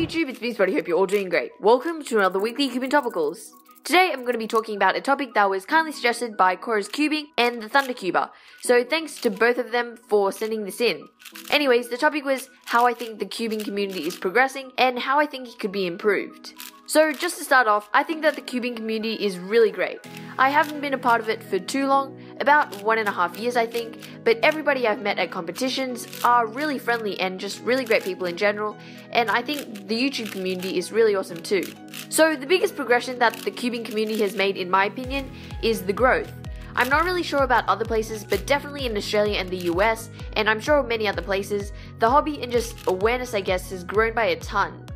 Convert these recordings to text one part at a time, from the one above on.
YouTube, it's me, Spotty. Hope you're all doing great. Welcome to another weekly Cuban Topicals. Today I'm going to be talking about a topic that was kindly suggested by Cora's Cubing and the Thunder Cuber, so thanks to both of them for sending this in. Anyways, the topic was how I think the Cuban community is progressing and how I think it could be improved. So just to start off, I think that the Cuban community is really great. I haven't been a part of it for too long, about 1.5 years I think, but everybody I've met at competitions are really friendly and just really great people in general, and I think the YouTube community is really awesome too. So the biggest progression that the Cuban community has made in my opinion is the growth. I'm not really sure about other places, but definitely in Australia and the US, and I'm sure many other places, the hobby and just awareness I guess has grown by a ton.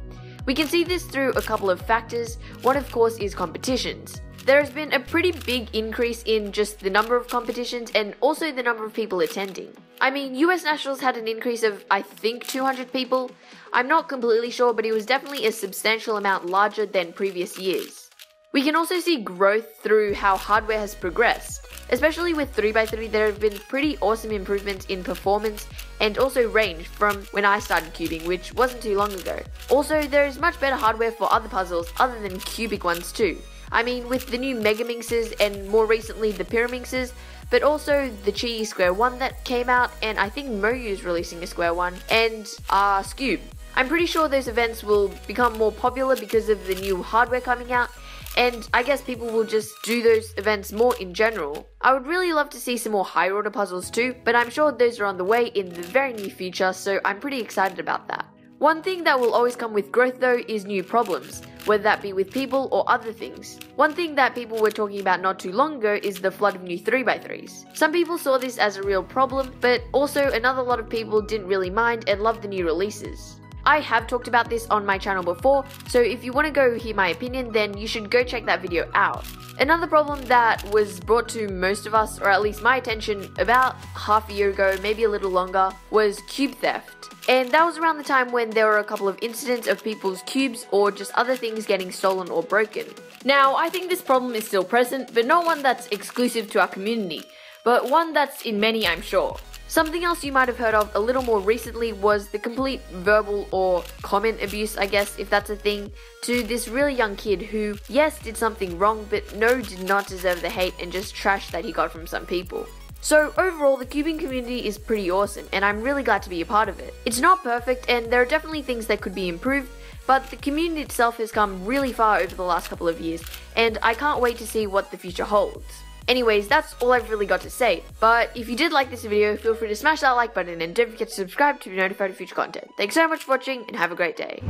We can see this through a couple of factors. One of course is competitions. There has been a pretty big increase in just the number of competitions and also the number of people attending. I mean, US Nationals had an increase of I think 200 people. I'm not completely sure, but it was definitely a substantial amount larger than previous years. We can also see growth through how hardware has progressed. Especially with 3x3, there have been pretty awesome improvements in performance and also range from when I started cubing, which wasn't too long ago. Also, there is much better hardware for other puzzles other than cubic ones too. I mean, with the new Mega Minxes and more recently the Pyraminxes, but also the Chi Square 1 that came out, and I think Moyu is releasing a Square 1, and Scoob. I'm pretty sure those events will become more popular because of the new hardware coming out, and I guess people will just do those events more in general. I would really love to see some more higher order puzzles too, but I'm sure those are on the way in the very near future, so I'm pretty excited about that. One thing that will always come with growth though is new problems, whether that be with people or other things. One thing that people were talking about not too long ago is the flood of new 3x3s. Some people saw this as a real problem, but also another lot of people didn't really mind and loved the new releases. I have talked about this on my channel before, so if you want to go hear my opinion, then you should go check that video out. Another problem that was brought to most of us, or at least my attention, about half a year ago, maybe a little longer, was cube theft. And that was around the time when there were a couple of incidents of people's cubes or just other things getting stolen or broken. Now, I think this problem is still present, but not one that's exclusive to our community, but one that's in many, I'm sure. Something else you might have heard of a little more recently was the complete verbal or comment abuse, I guess, if that's a thing, to this really young kid who, yes, did something wrong, but no, did not deserve the hate and just trash that he got from some people. So overall, the Cuban community is pretty awesome, and I'm really glad to be a part of it. It's not perfect, and there are definitely things that could be improved, but the community itself has come really far over the last couple of years, and I can't wait to see what the future holds. Anyways, that's all I've really got to say, but if you did like this video, feel free to smash that like button and don't forget to subscribe to be notified of future content. Thanks so much for watching and have a great day.